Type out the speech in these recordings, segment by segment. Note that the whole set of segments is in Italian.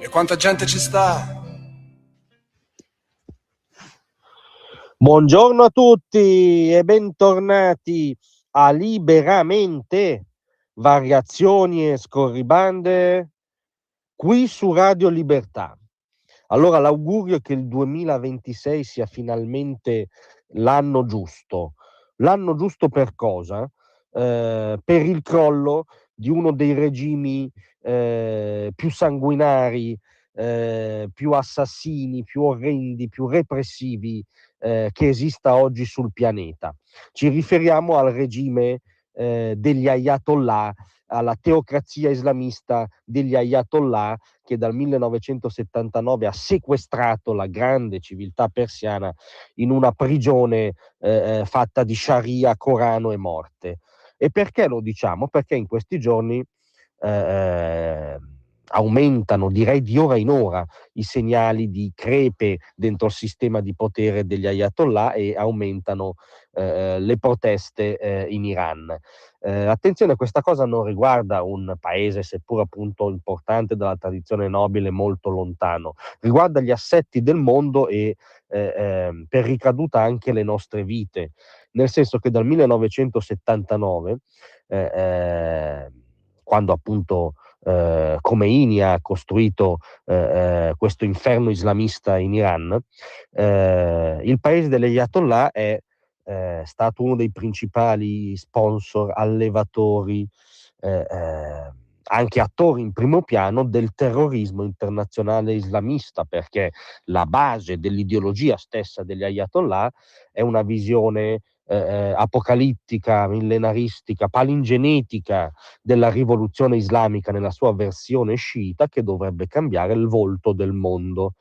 E quanta gente ci sta? Buongiorno a tutti e bentornati a Liberamente, variazioni e scorribande qui su Radio Libertà. Allora, l'augurio è che il 2026 sia finalmente l'anno giusto. L'anno giusto per cosa? Per il crollo di uno dei regimi più sanguinari, più assassini, più orrendi, più repressivi che esista oggi sul pianeta. Ci riferiamo al regime degli Ayatollah, alla teocrazia islamista degli Ayatollah, che dal 1979 ha sequestrato la grande civiltà persiana in una prigione fatta di Sharia, Corano e morte. E perché lo diciamo? Perché in questi giorni eh, aumentano, direi di ora in ora, i segnali di crepe dentro il sistema di potere degli Ayatollah e aumentano le proteste in Iran. Attenzione, questa cosa non riguarda un paese, seppur appunto importante dalla tradizione nobile, molto lontano, riguarda gli assetti del mondo e per ricaduta anche le nostre vite, nel senso che dal 1979, quando appunto Khomeini ha costruito questo inferno islamista in Iran, il paese degli Ayatollah è stato uno dei principali sponsor, allevatori, anche attori in primo piano del terrorismo internazionale islamista, perché la base dell'ideologia stessa degli Ayatollah è una visione apocalittica, millenaristica, palingenetica della rivoluzione islamica nella sua versione sciita, che dovrebbe cambiare il volto del mondo.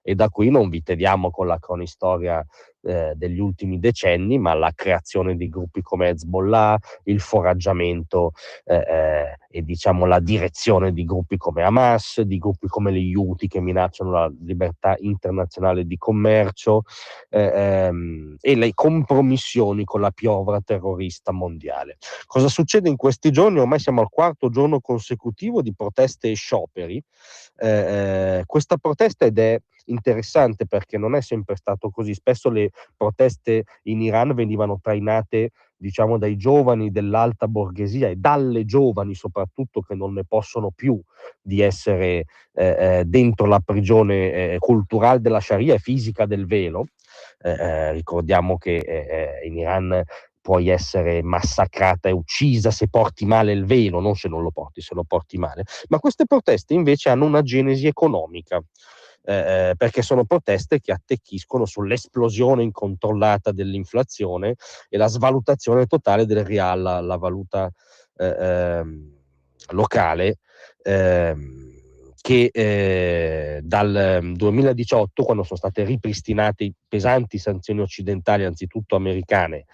E da qui non vi tediamo con la cronistoria degli ultimi decenni, ma la creazione di gruppi come Hezbollah, il foraggiamento e diciamo la direzione di gruppi come Hamas, di gruppi come gli Houthi che minacciano la libertà internazionale di commercio e le compromissioni con la piovra terrorista mondiale. Cosa succede in questi giorni? Ormai siamo al quarto giorno consecutivo di proteste e scioperi. Questa protesta ed è interessante perché non è sempre stato così. Spesso le proteste in Iran venivano trainate, diciamo, dai giovani dell'alta borghesia e dalle giovani soprattutto, che non ne possono più di essere dentro la prigione culturale della Sharia e fisica del velo. Ricordiamo che in Iran puoi essere massacrata e uccisa se porti male il velo, non se non lo porti, se lo porti male. Ma queste proteste invece hanno una genesi economica, perché sono proteste che attecchiscono sull'esplosione incontrollata dell'inflazione e la svalutazione totale del rial, la valuta locale, che dal 2018, quando sono state ripristinate pesanti sanzioni occidentali, anzitutto americane,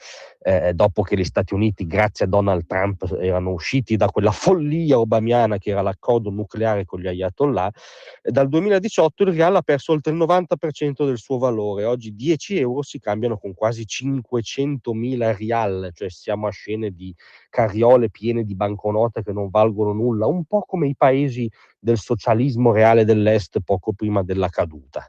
dopo che gli Stati Uniti, grazie a Donald Trump, erano usciti da quella follia obamiana che era l'accordo nucleare con gli Ayatollah, dal 2018 il Real ha perso oltre il 90% del suo valore. Oggi 10 euro si cambiano con quasi 500.000 Rial, cioè siamo a scene di carriole piene di banconote che non valgono nulla, un po' come i paesi del socialismo reale dell'Est poco prima della caduta.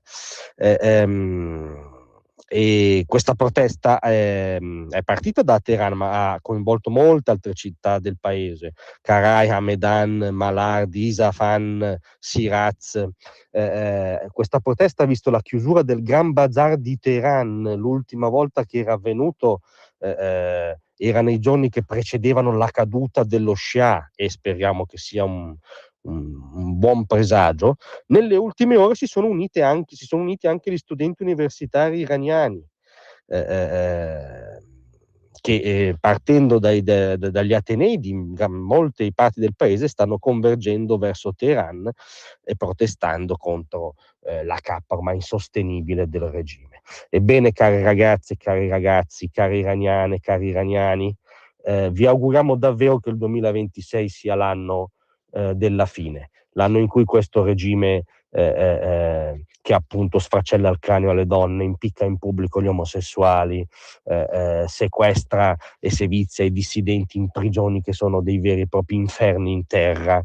E questa protesta è partita da Teheran, ma ha coinvolto molte altre città del paese: Karay, Hamedan, Malard, Isfahan, Shiraz. Questa protesta ha visto la chiusura del Gran Bazar di Teheran. L'ultima volta che era avvenuto era nei giorni che precedevano la caduta dello Shah, e speriamo che sia un buon presagio. Nelle ultime ore si sono uniti anche gli studenti universitari iraniani, che partendo dagli atenei di molte parti del paese stanno convergendo verso Teheran e protestando contro la cappa ormai insostenibile del regime. Ebbene, cari ragazzi, cari iraniane, cari iraniani, vi auguriamo davvero che il 2026 sia l'anno della fine. l'anno in cui questo regime che appunto sfracella il cranio alle donne, impicca in pubblico gli omosessuali, sequestra e sevizia i dissidenti in prigioni che sono dei veri e propri inferni in terra,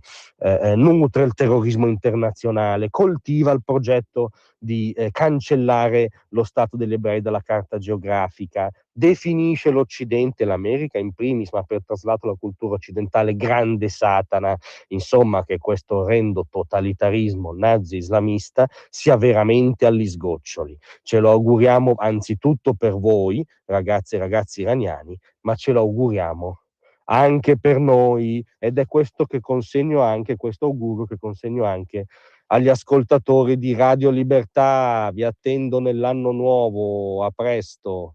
nutre il terrorismo internazionale, coltiva il progetto di cancellare lo Stato degli ebrei dalla carta geografica, definisce l'Occidente, l'America in primis, ma per traslato la cultura occidentale, grande Satana, insomma che questo orrendo totalitarismo nazi-islamista sia veramente agli sgoccioli. Ce lo auguriamo anzitutto per voi, ragazze e ragazzi iraniani, ma ce lo auguriamo anche per noi, ed è questo che consegno anche, questo augurio che consegno anche agli ascoltatori di Radio Libertà. Vi attendo nell'anno nuovo, a presto.